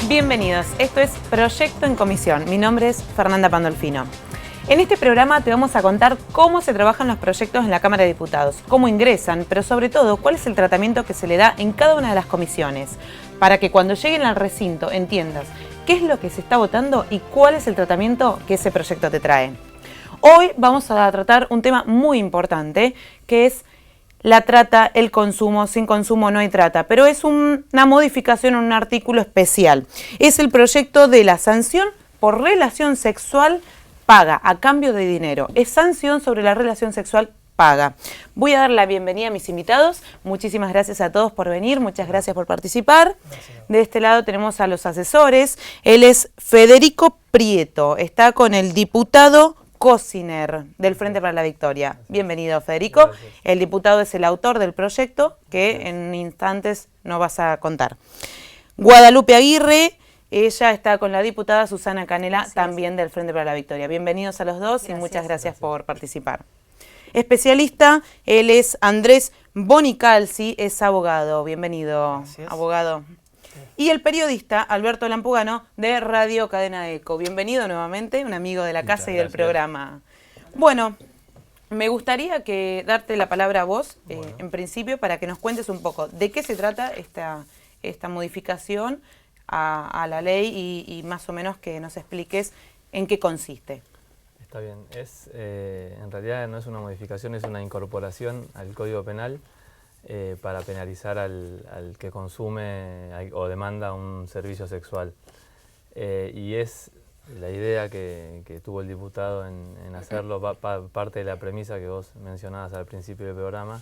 Bienvenidos, esto es Proyecto en Comisión. Mi nombre es Fernanda Pandolfino. En este programa te vamos a contar cómo se trabajan los proyectos en la Cámara de Diputados, cómo ingresan, pero sobre todo cuál es el tratamiento que se le da en cada una de las comisiones, para que cuando lleguen al recinto entiendas qué es lo que se está votando y cuál es el tratamiento que ese proyecto te trae. Hoy vamos a tratar un tema muy importante, que es la trata, el consumo. Sin consumo no hay trata, pero es una modificación en un artículo especial. Es el proyecto de la sanción por relación sexual paga a cambio de dinero. Es sanción sobre la relación sexual paga. Voy a dar la bienvenida a mis invitados. Muchísimas gracias a todos por venir, muchas gracias por participar. De este lado tenemos a los asesores. Él es Federico Prieto, está con el diputado Cosiner del Frente para la Victoria. Bienvenido, Federico. Gracias. El diputado es el autor del proyecto que en instantes nos vas a contar. Guadalupe Aguirre, ella está con la diputada Susana Canela, también del Frente para la Victoria. Bienvenidos a los dos y muchas gracias por participar. Especialista, él es Andrés Bonicalzi, es abogado. Bienvenido, abogado. Y el periodista Alberto Lampugano de Radio Cadena Eco. Bienvenido nuevamente, un amigo de la casa y del programa. Bueno, me gustaría darte la palabra a vos, en principio, para que nos cuentes un poco de qué se trata esta modificación a la ley y más o menos que nos expliques en qué consiste. Está bien, en realidad no es una modificación, es una incorporación al Código Penal para penalizar al que consume o demanda un servicio sexual. Y es la idea que tuvo el diputado en hacerlo, parte de la premisa que vos mencionabas al principio del programa,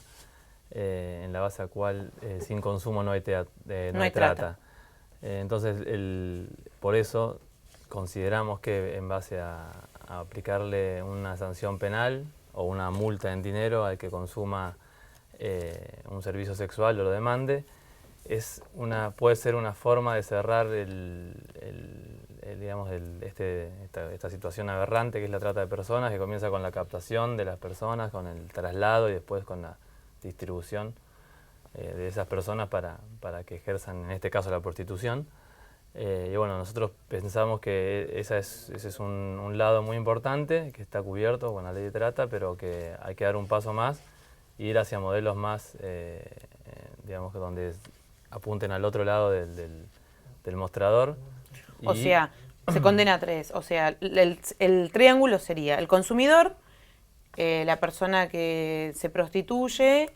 en la base a cual sin consumo no hay trata. Entonces, por eso consideramos que en base a aplicarle una sanción penal o una multa en dinero al que consuma un servicio sexual o lo demande, puede ser una forma de cerrar esta situación aberrante que es la trata de personas, que comienza con la captación de las personas, con el traslado y después con la distribución de esas personas para que ejerzan, en este caso, la prostitución. Y bueno, nosotros pensamos que ese es un lado muy importante, que está cubierto con la ley de trata, pero que hay que dar un paso más e ir hacia modelos más, digamos, donde apunten al otro lado del mostrador. O sea, se condena a tres. O sea, el triángulo sería el consumidor, la persona que se prostituye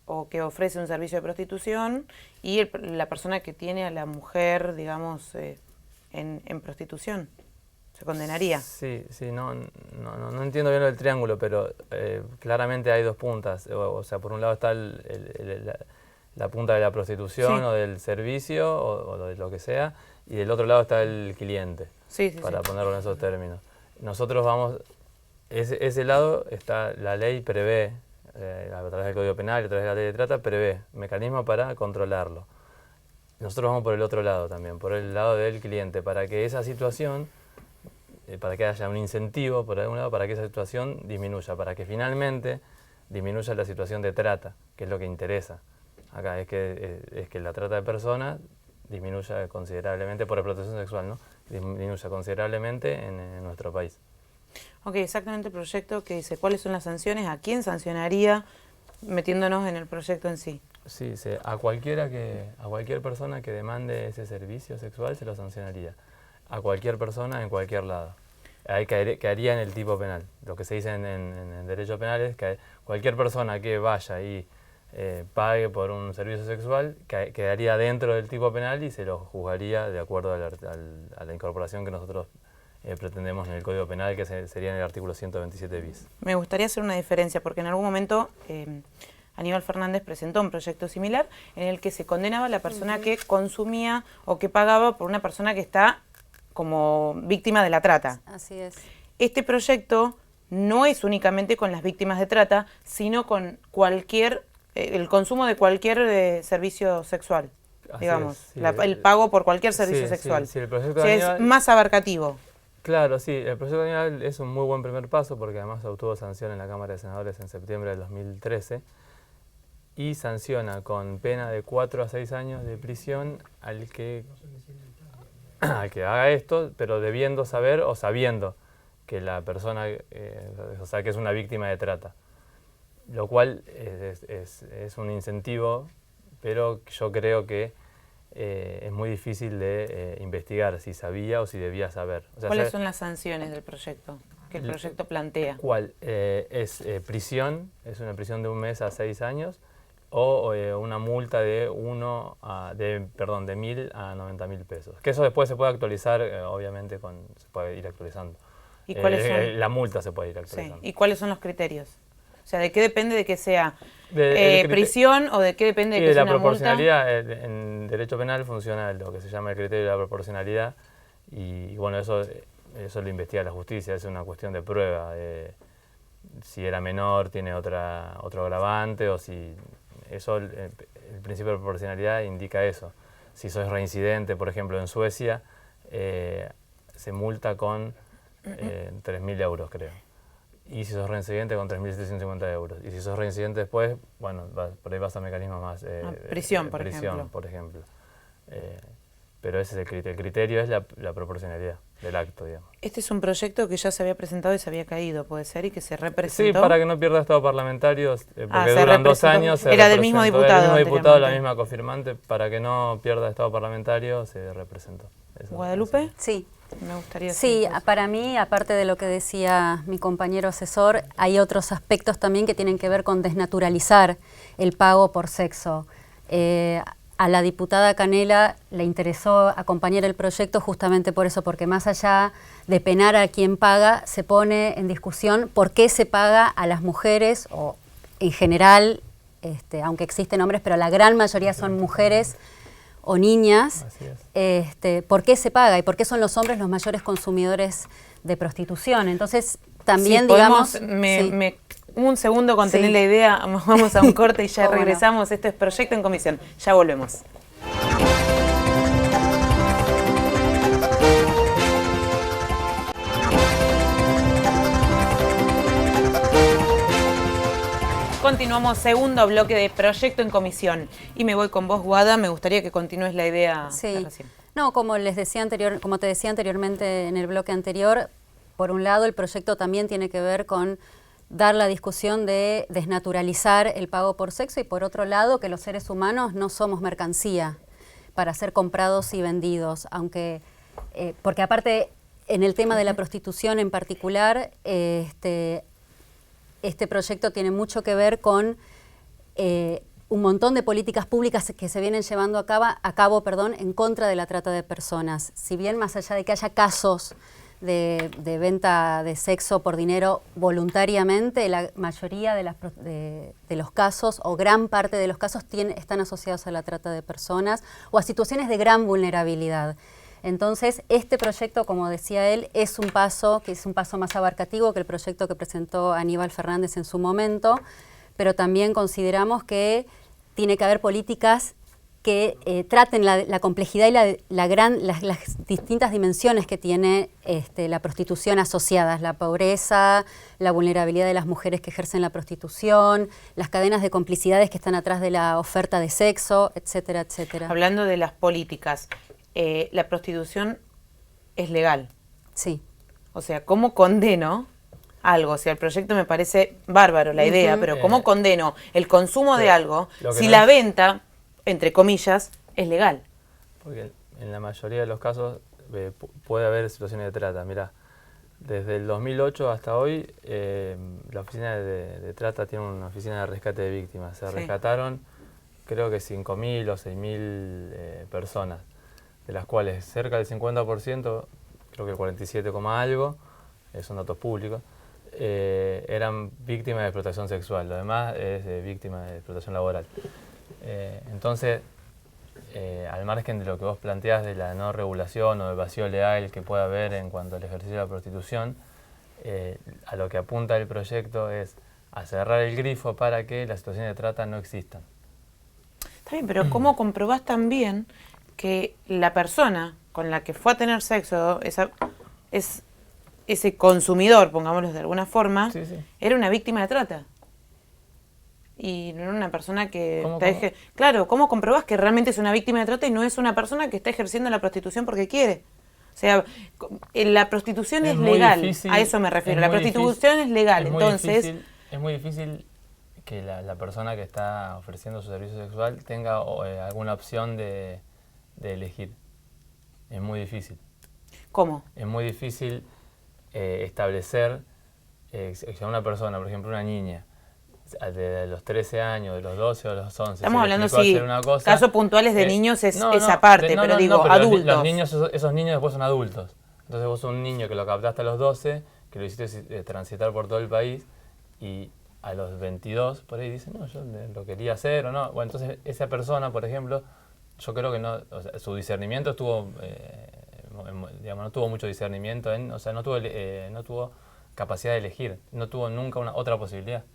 o que ofrece un servicio de prostitución y la persona que tiene a la mujer, digamos, en prostitución. ¿Se condenaría? Sí, no entiendo bien lo del triángulo, pero claramente hay dos puntas. O sea, por un lado está la punta de la prostitución o del servicio o de lo que sea, y del otro lado está el cliente, para ponerlo en esos términos. Nosotros vamos, ese lado está, la ley prevé, a través del Código Penal y a través de la ley de trata, prevé mecanismos para controlarlo. Nosotros vamos por el otro lado también, por el lado del cliente, para que esa situación, para que haya un incentivo por algún lado, para que esa situación disminuya, para que finalmente disminuya la situación de trata, que es lo que interesa. Acá es que la trata de personas disminuya considerablemente, por explotación sexual, ¿no? Disminuya considerablemente en nuestro país. Ok, exactamente el proyecto que dice cuáles son las sanciones, a quién sancionaría, metiéndonos en el proyecto en sí. Sí, a cualquier persona que demande ese servicio sexual se lo sancionaría. A cualquier persona en cualquier lado. Ahí caería en el tipo penal. Lo que se dice en derecho penal es que cualquier persona que vaya y pague por un servicio sexual quedaría dentro del tipo penal y se lo juzgaría de acuerdo a la incorporación que nosotros pretendemos en el Código Penal, que sería en el artículo 127 bis. Me gustaría hacer una diferencia, porque en algún momento Aníbal Fernández presentó un proyecto similar en el que se condenaba a la persona que consumía o que pagaba por una persona que está como víctima de la trata. Así es. Este proyecto no es únicamente con las víctimas de trata, sino con el consumo de cualquier servicio sexual, digamos, sí, el pago por cualquier servicio sexual. Sí, el proyecto o sea, Aníbal, es más abarcativo. Claro, sí, el proyecto Aníbal es un muy buen primer paso porque además obtuvo sanción en la Cámara de Senadores en septiembre del 2013 y sanciona con pena de 4 a 6 años de prisión al que al que haga esto, pero debiendo saber o sabiendo que la persona, o sea, que es una víctima de trata. Lo cual es un incentivo, pero yo creo que es muy difícil de investigar si sabía o si debía saber. O sea, ¿cuáles son las sanciones del proyecto que el proyecto plantea? ¿Cuál? Es prisión, es una prisión de 1 mes a 6 años, o una multa de 1.000 a 90.000 pesos. Que eso después se puede actualizar, obviamente se puede ir actualizando. ¿Y cuáles son? La multa se puede ir actualizando. Sí. ¿Y cuáles son los criterios? O sea, ¿de qué depende de que sea prisión o de qué depende de que sea una multa? La proporcionalidad, en derecho penal funciona lo que se llama el criterio de la proporcionalidad, y bueno, eso lo investiga la justicia, es una cuestión de prueba. Si era menor tiene otro agravante, o si eso, el principio de proporcionalidad indica eso. Si sos reincidente, por ejemplo, en Suecia, se multa con 3.000 euros, creo. Y si sos reincidente, con 3.750 euros. Y si sos reincidente después, bueno, por ahí vas a mecanismos más... prisión, por ejemplo. Pero ese es el criterio. El criterio es la proporcionalidad del acto, digamos. Este es un proyecto que ya se había presentado y se había caído, puede ser, y que se representó. Sí, para que no pierda estado parlamentario, porque duran 2 años. Era del mismo diputado. Del mismo diputado, la misma cofirmante, para que no pierda estado parlamentario, se representó. ¿Guadalupe? Sí. Me gustaría para mí, aparte de lo que decía mi compañero asesor, hay otros aspectos también que tienen que ver con desnaturalizar el pago por sexo. A la diputada Canela le interesó acompañar el proyecto justamente por eso, porque más allá de penar a quien paga, se pone en discusión por qué se paga a las mujeres, o en general, aunque existen hombres, pero la gran mayoría son mujeres o niñas. ¿Por qué se paga y por qué son los hombres los mayores consumidores de prostitución? Entonces, también, digamos... Un segundo con tener la idea, vamos a un corte y ya regresamos. Esto es Proyecto en Comisión. Ya volvemos. Continuamos, segundo bloque de Proyecto en Comisión. Y me voy con vos, Guada. Me gustaría que continúes la idea de recién. No, como te decía anteriormente en el bloque anterior, por un lado el proyecto también tiene que ver con dar la discusión de desnaturalizar el pago por sexo, y por otro lado que los seres humanos no somos mercancía para ser comprados y vendidos, porque aparte en el tema de la prostitución en particular, este proyecto tiene mucho que ver con un montón de políticas públicas que se vienen llevando a cabo en contra de la trata de personas. Si bien más allá de que haya casos de venta de sexo por dinero voluntariamente, la mayoría de los casos, o gran parte de los casos, están asociados a la trata de personas o a situaciones de gran vulnerabilidad. Entonces, este proyecto, como decía él, es un paso más abarcativo que el proyecto que presentó Aníbal Fernández en su momento, pero también consideramos que tiene que haber políticas que traten la complejidad y las distintas dimensiones que tiene la prostitución asociadas, la pobreza, la vulnerabilidad de las mujeres que ejercen la prostitución, las cadenas de complicidades que están atrás de la oferta de sexo, etcétera, etcétera. Hablando de las políticas, la prostitución es legal. Sí. O sea, ¿cómo condeno algo? O sea, el proyecto me parece bárbaro, la idea, pero ¿cómo condeno el consumo de algo si la venta, entre comillas, es legal? Porque en la mayoría de los casos puede haber situaciones de trata. Mirá, desde el 2008 hasta hoy, la oficina de trata tiene una oficina de rescate de víctimas. Se rescataron, creo que 5.000 o 6.000 personas, de las cuales cerca del 50%, creo que el 47, algo, son datos públicos, eran víctimas de explotación sexual. Lo demás es víctima de explotación laboral. Entonces, al margen de lo que vos planteás de la no regulación o del vacío legal que pueda haber en cuanto al ejercicio de la prostitución, a lo que apunta el proyecto es a cerrar el grifo para que las situaciones de trata no existan. Está bien, pero ¿cómo comprobás también que la persona con la que fue a tener sexo, ese consumidor, pongámoslo de alguna forma, era una víctima de trata? Y no era una persona que... Claro, ¿cómo comprobás que realmente es una víctima de trata y no es una persona que está ejerciendo la prostitución porque quiere? sea, la prostitución es muy legal, difícil, a eso me refiero, la prostitución es legal, entonces... Es muy difícil que la persona que está ofreciendo su servicio sexual tenga alguna opción de elegir. Es muy difícil. ¿Cómo? Es muy difícil establecer si a una persona, por ejemplo una niña, de los 13 años, de los 12 o de los 11, estamos hablando, sí, hacer una cosa, casos puntuales de niños esa parte, pero digo, pero adultos. Los niños, esos niños después son adultos. Entonces vos sos un niño que lo captaste a los 12, que lo hiciste transitar por todo el país, y a los 22 por ahí dice, no, yo lo quería hacer o no. Bueno, entonces esa persona, por ejemplo, yo creo que no, o sea, su discernimiento estuvo, digamos, no tuvo mucho discernimiento, o sea, no tuvo capacidad de elegir, no tuvo nunca otra posibilidad.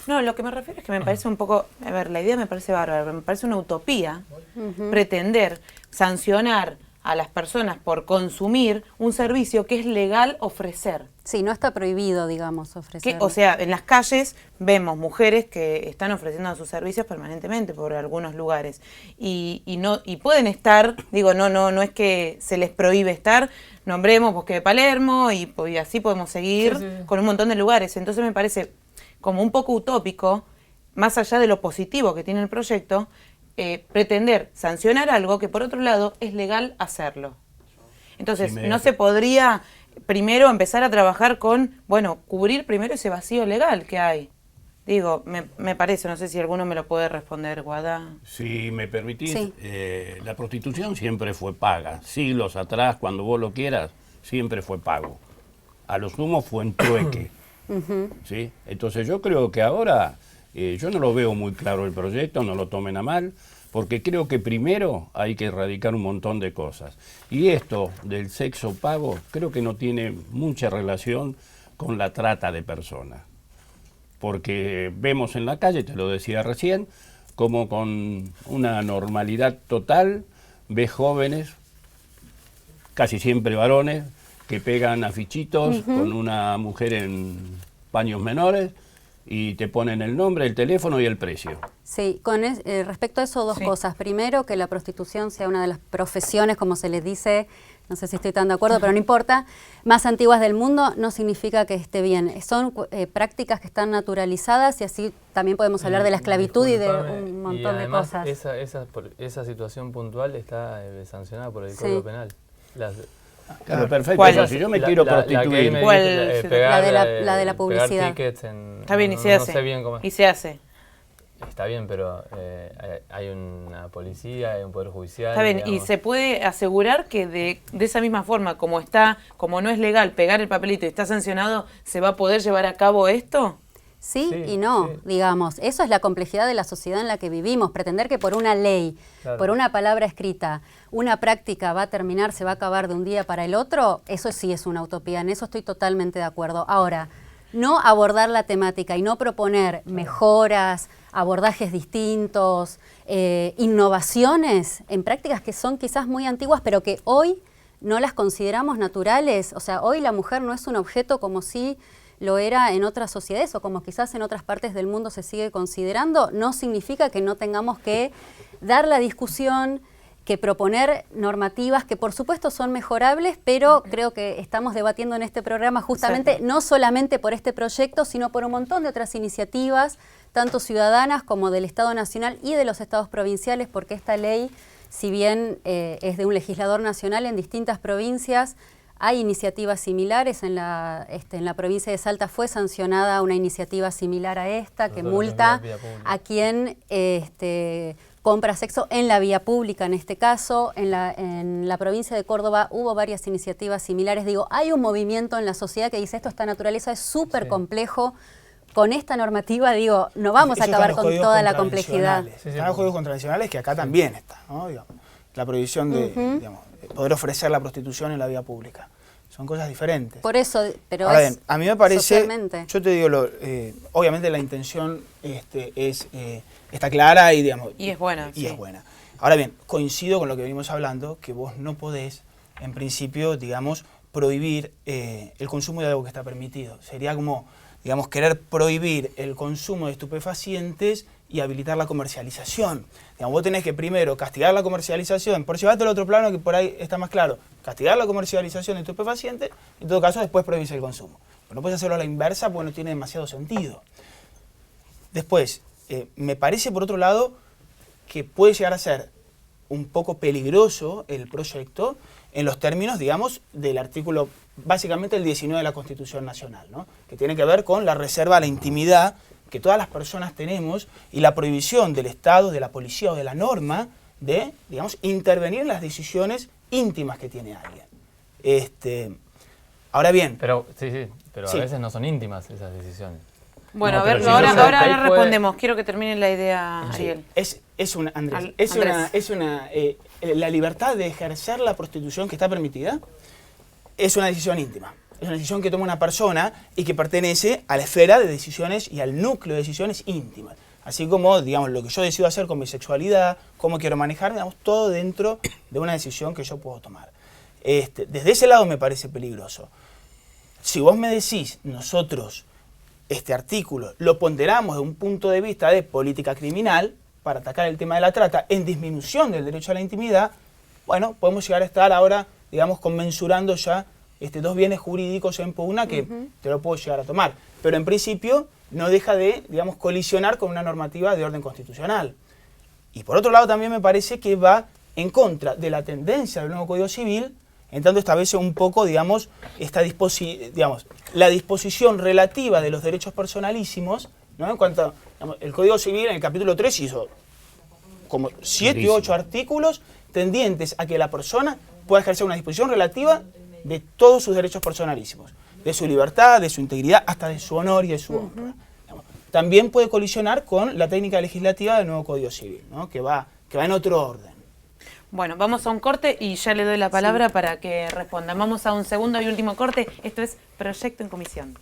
No, lo que me refiero es que me parece un poco, a ver, la idea me parece bárbara, me parece una utopía pretender sancionar a las personas por consumir un servicio que es legal ofrecer. Sí, no está prohibido, digamos, ofrecer. O sea, en las calles vemos mujeres que están ofreciendo sus servicios permanentemente por algunos lugares y pueden estar, digo, no es que se les prohíbe estar, nombremos Bosque de Palermo y así podemos seguir con un montón de lugares. Entonces me parece como un poco utópico, más allá de lo positivo que tiene el proyecto, pretender sancionar algo que por otro lado es legal hacerlo. Entonces, no se podría primero empezar a trabajar con, bueno, cubrir primero ese vacío legal que hay. Digo, me parece, no sé si alguno me lo puede responder, Guada. Si me permitís, la prostitución siempre fue paga. Siglos atrás, cuando vos lo quieras, siempre fue pago. A lo sumo fue en trueque. ¿Sí? Entonces yo creo que ahora, yo no lo veo muy claro el proyecto, no lo tomen a mal, porque creo que primero hay que erradicar un montón de cosas. Y esto del sexo pago creo que no tiene mucha relación con la trata de personas. Porque vemos en la calle, te lo decía recién, como con una normalidad total, ves jóvenes, casi siempre varones, que pegan afichitos con una mujer en paños menores y te ponen el nombre, el teléfono y el precio. Sí, con respecto a eso, dos cosas. Primero, que la prostitución sea una de las profesiones, como se les dice, no sé si estoy tan de acuerdo, pero no importa, más antiguas del mundo, no significa que esté bien. Son prácticas que están naturalizadas y así también podemos hablar de la esclavitud y de un montón de cosas. Esa situación puntual está sancionada por el Código Penal. Claro, perfecto. Si yo me quiero prostituir, la de la publicidad. Está bien, y se hace. No sé bien cómo. Y se hace. Está bien, pero hay una policía, hay un poder judicial. Está bien, digamos. y se puede asegurar que de esa misma forma, como no es legal pegar el papelito y está sancionado, ¿se va a poder llevar a cabo esto? Sí y no, digamos. Eso es la complejidad de la sociedad en la que vivimos. Pretender que por una ley, por una palabra escrita, una práctica va a terminar, se va a acabar de un día para el otro, eso sí es una utopía. En eso estoy totalmente de acuerdo. Ahora, no abordar la temática y no proponer mejoras, abordajes distintos, innovaciones en prácticas que son quizás muy antiguas, pero que hoy no las consideramos naturales. O sea, hoy la mujer no es un objeto como si lo era en otras sociedades o como quizás en otras partes del mundo se sigue considerando. No significa que no tengamos que dar la discusión, que proponer normativas que por supuesto son mejorables, pero creo que estamos debatiendo en este programa justamente no solamente por este proyecto, sino por un montón de otras iniciativas, tanto ciudadanas como del Estado Nacional y de los estados provinciales, porque esta ley, si bien es de un legislador nacional en distintas provincias, hay iniciativas similares. En la provincia de Salta fue sancionada una iniciativa similar a esta, que multa a quien compra sexo en la vía pública en este caso. En la provincia de Córdoba hubo varias iniciativas similares. Digo, hay un movimiento en la sociedad que dice esta naturaleza es súper complejo. Con esta normativa, digo, no vamos a acabar con toda la complejidad. Están los juegos contravencionales que acá también está, ¿no? Digamos, la prohibición de poder ofrecer la prostitución en la vía pública. Son cosas diferentes. Por eso, pero ahora bien, a mí me parece, socialmente. Yo te digo, obviamente la intención está clara y, digamos, y es buena. Es buena. Ahora bien, coincido con lo que venimos hablando, que vos no podés, en principio, digamos, prohibir el consumo de algo que está permitido. Sería como, digamos, querer prohibir el consumo de estupefacientes y habilitar la comercialización. Digamos, vos tenés que primero castigar la comercialización, por llevarte al otro plano que por ahí está más claro, castigar la comercialización de estupefacientes, en todo caso después prohibís el consumo. Pero no puedes hacerlo a la inversa porque no tiene demasiado sentido. Después, me parece por otro lado que puede llegar a ser un poco peligroso el proyecto en los términos, digamos, del artículo, básicamente el 19 de la Constitución Nacional, ¿no? Que tiene que ver con la reserva a la intimidad que todas las personas tenemos y la prohibición del Estado, de la policía o de la norma de, digamos, intervenir en las decisiones íntimas que tiene alguien. Ahora bien... Pero a sí. veces no son íntimas esas decisiones. Bueno, No, a ver, pero si ahora, no, ahora ahí puede- respondemos. Quiero que termine la idea, Ariel. La libertad de ejercer la prostitución que está permitida es una decisión íntima. Es una decisión que toma una persona y que pertenece a la esfera de decisiones y al núcleo de decisiones íntimas. Así como, digamos, lo que yo decido hacer con mi sexualidad, cómo quiero manejar, digamos, todo dentro de una decisión que yo puedo tomar. Desde ese lado me parece peligroso. Si vos me decís, nosotros, este artículo, lo ponderamos desde un punto de vista de política criminal, para atacar el tema de la trata, en disminución del derecho a la intimidad, bueno, podemos llegar a estar ahora, digamos, conmensurando ya dos bienes jurídicos en pugna que te lo puedo llegar a tomar. Pero en principio no deja de, digamos, colisionar con una normativa de orden constitucional. Y por otro lado también me parece que va en contra de la tendencia del nuevo Código Civil, en tanto establece un poco, digamos, la disposición relativa de los derechos personalísimos, ¿no? En cuanto, digamos, el Código Civil en el capítulo 3 hizo como 7 u 8 artículos tendientes a que la persona pueda ejercer una disposición relativa de todos sus derechos personalísimos, de su libertad, de su integridad, hasta de su honor y de su honra. También puede colisionar con la técnica legislativa del nuevo Código Civil, ¿no? que va en otro orden. Bueno, vamos a un corte y ya le doy la palabra para que responda. Vamos a un segundo y último corte. Esto es Proyecto en Comisión.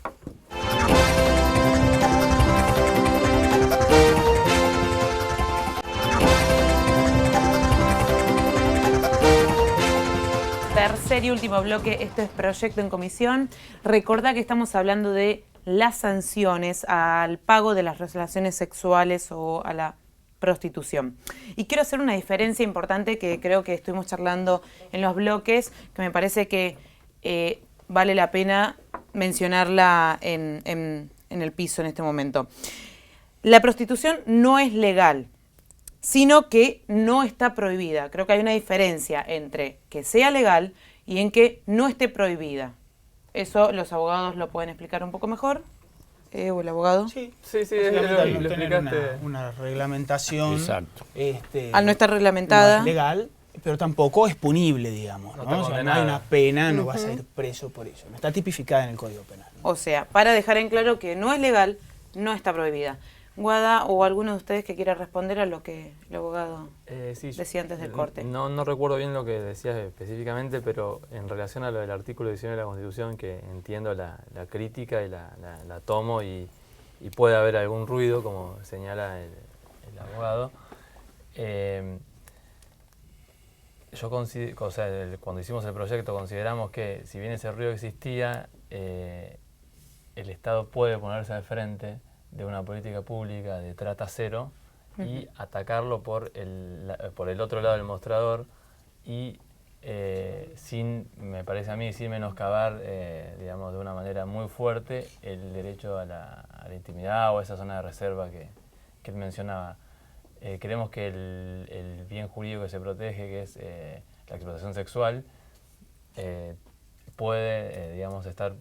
Tercer y último bloque, esto es Proyecto en Comisión. Recordá que estamos hablando de las sanciones al pago de las relaciones sexuales o a la prostitución. Y quiero hacer una diferencia importante que creo que estuvimos charlando en los bloques, que me parece que vale la pena mencionarla en el piso en este momento. La prostitución no es legal, sino que no está prohibida. Creo que hay una diferencia entre que sea legal y en que no esté prohibida. Eso los abogados lo pueden explicar un poco mejor. ¿O el abogado? Sí, Sí, lo lo explicaste. una reglamentación. Exacto. Al no estar reglamentada. No es legal, pero tampoco es punible, digamos. No ¿no? está O sea, no condenada. hay una pena, no vas a ir preso por eso. No está tipificada en el Código Penal. O sea, para dejar en claro que no es legal, no está prohibida. Guada, o alguno de ustedes que quiera responder a lo que el abogado Sí, decía antes del corte. No recuerdo bien lo que decías específicamente, pero en relación a lo del artículo 19 de la Constitución, que entiendo la crítica y la tomo y puede haber algún ruido, como señala el abogado. Cuando hicimos el proyecto consideramos que si bien ese ruido existía, el Estado puede ponerse al frente de una política pública de trata cero y atacarlo por el otro lado del mostrador y sin, me parece a mí, sin menoscabar, digamos, de una manera muy fuerte el derecho a la intimidad o a esa zona de reserva que él mencionaba. Creemos que el bien jurídico que se protege, que es la explotación sexual, puede, digamos, estar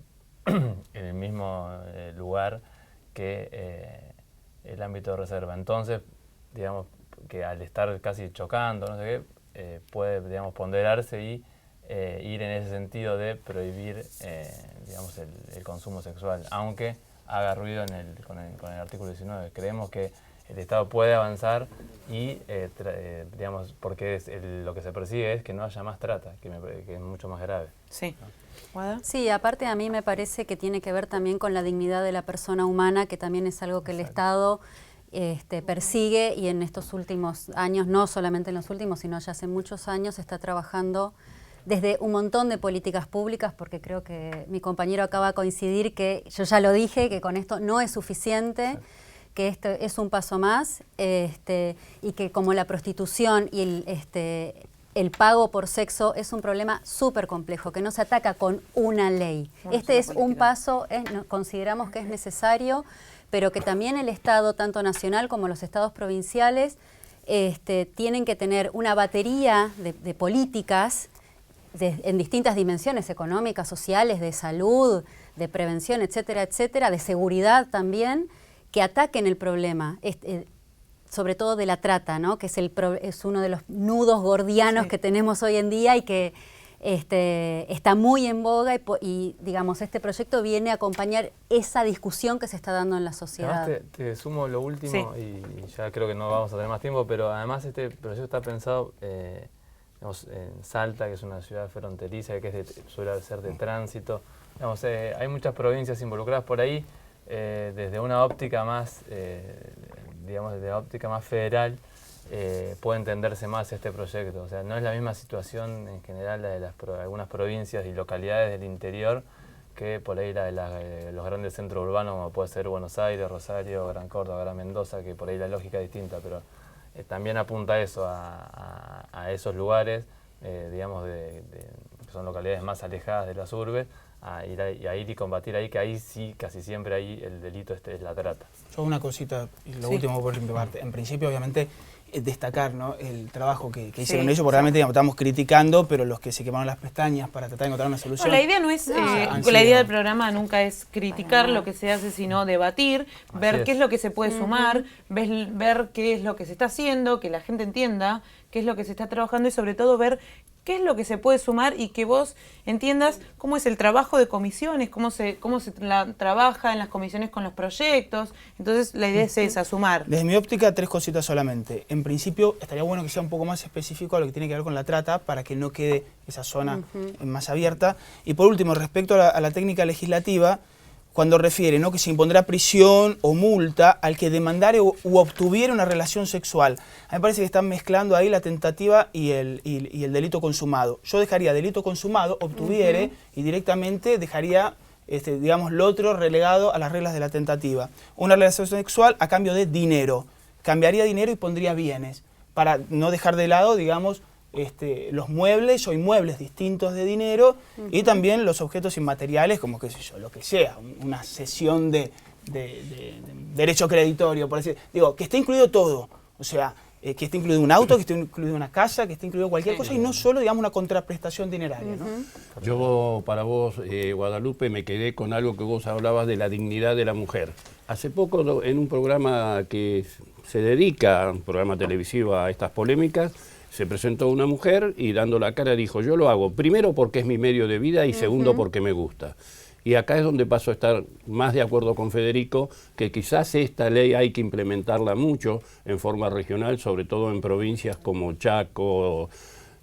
en el mismo lugar que el ámbito de reserva. Entonces, digamos, que al estar casi chocando, no sé qué, puede, digamos, ponderarse y ir en ese sentido de prohibir, digamos, el consumo sexual, aunque haga ruido con el artículo 19. Creemos que el Estado puede avanzar y, digamos, porque lo que se persigue es que no haya más trata, que es mucho más grave. Sí. ¿Guada? Sí, aparte a mí me parece que tiene que ver también con la dignidad de la persona humana, que también es algo que el Estado persigue y en estos últimos años, no solamente en los últimos, sino ya hace muchos años, está trabajando desde un montón de políticas públicas, porque creo que mi compañero acaba de coincidir que yo ya lo dije, que con esto no es suficiente, que este es un paso más y que como la prostitución y el pago por sexo es un problema súper complejo, que no se ataca con una ley. Este es un paso, consideramos que es necesario, pero que también el Estado, tanto nacional como los estados provinciales, tienen que tener una batería de políticas en distintas dimensiones económicas, sociales, de salud, de prevención, etcétera, etcétera, de seguridad también, que ataquen el problema, sobre todo de la trata, ¿no? Que es uno de los nudos gordianos que tenemos hoy en día y que está muy en boga y digamos, este proyecto viene a acompañar esa discusión que se está dando en la sociedad. Además te sumo lo último y ya creo que no vamos a tener más tiempo, pero además este proyecto está pensado digamos, en Salta, que es una ciudad fronteriza, que suele ser de tránsito. Digamos, hay muchas provincias involucradas por ahí, desde una óptica más, digamos, desde la óptica más federal, puede entenderse más este proyecto. O sea, no es la misma situación en general la de algunas provincias y localidades del interior que por ahí la de los grandes centros urbanos, como puede ser Buenos Aires, Rosario, Gran Córdoba, Gran Mendoza, que por ahí la lógica es distinta, pero también apunta a eso, a esos lugares, digamos, que son localidades más alejadas de las urbes, a ir y combatir ahí, que ahí sí, casi siempre ahí el delito es la trata. Yo una cosita, y lo último por mi parte. En principio, obviamente, destacar, ¿no?, el trabajo que hicieron ellos, porque realmente estamos criticando, pero los que se quemaron las pestañas para tratar de encontrar una solución. No, la idea no es, la idea del programa nunca es criticar lo que se hace, sino debatir, ver qué es lo que se puede sumar, ver qué es lo que se está haciendo, que la gente entienda qué es lo que se está trabajando y sobre todo ver qué es lo que se puede sumar y que vos entiendas cómo es el trabajo de comisiones, cómo se trabaja en las comisiones con los proyectos. Entonces la idea es esa, sumar. Desde mi óptica, 3 cositas solamente. En principio, estaría bueno que sea un poco más específico a lo que tiene que ver con la trata para que no quede esa zona más abierta. Y por último, respecto a la técnica legislativa, cuando refiere, ¿no?, que se impondrá prisión o multa al que demandare u obtuviera una relación sexual. A mí me parece que están mezclando ahí la tentativa y el delito consumado. Yo dejaría delito consumado, obtuviere, y directamente dejaría, digamos, lo otro relegado a las reglas de la tentativa. Una relación sexual a cambio de dinero. Cambiaría dinero y pondría bienes, para no dejar de lado, digamos, los muebles o inmuebles distintos de dinero y también los objetos inmateriales, como qué sé yo, lo que sea, una cesión de derecho creditorio, por decir, digo, que esté incluido todo, o sea, que esté incluido un auto, que esté incluido una casa, que esté incluido cualquier cosa y no solo, digamos, una contraprestación dineraria, ¿no? Yo, para vos, Guadalupe, me quedé con algo que vos hablabas de la dignidad de la mujer. Hace poco, en un programa que se dedica, un programa televisivo, a estas polémicas, se presentó una mujer y dando la cara dijo, yo lo hago primero porque es mi medio de vida y segundo porque me gusta. Y acá es donde paso a estar más de acuerdo con Federico, que quizás esta ley hay que implementarla mucho en forma regional, sobre todo en provincias como Chaco,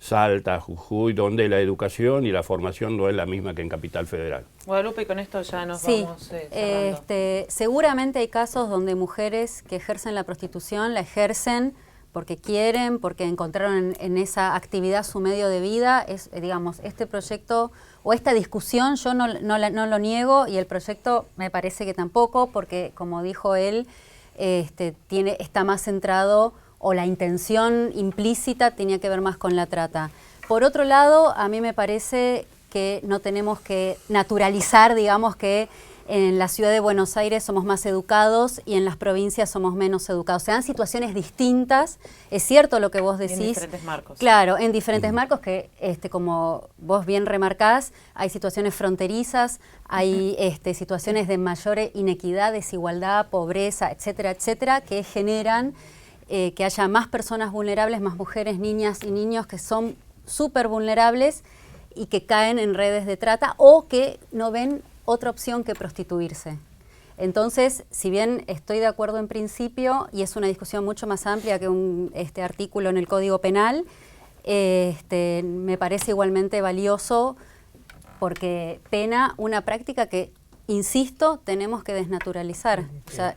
Salta, Jujuy, donde la educación y la formación no es la misma que en Capital Federal. Guadalupe, con esto ya nos vamos cerrando. Seguramente hay casos donde mujeres que ejercen la prostitución la ejercen porque quieren, porque encontraron en esa actividad su medio de vida. Digamos, este proyecto o esta discusión yo no lo niego y el proyecto me parece que tampoco, porque como dijo él, está más centrado, o la intención implícita tenía que ver más con la trata. Por otro lado, a mí me parece que no tenemos que naturalizar, digamos, que en la ciudad de Buenos Aires somos más educados y en las provincias somos menos educados. Se dan situaciones distintas, es cierto lo que vos decís. En diferentes marcos. Claro, en diferentes marcos que, como vos bien remarcás, hay situaciones fronterizas, hay situaciones de mayor inequidad, desigualdad, pobreza, etcétera, etcétera, que generan que haya más personas vulnerables, más mujeres, niñas y niños que son súper vulnerables y que caen en redes de trata o que no ven otra opción que prostituirse. Entonces, si bien estoy de acuerdo en principio, y es una discusión mucho más amplia que un artículo en el Código Penal, me parece igualmente valioso porque pena una práctica que, insisto, tenemos que desnaturalizar. O sea,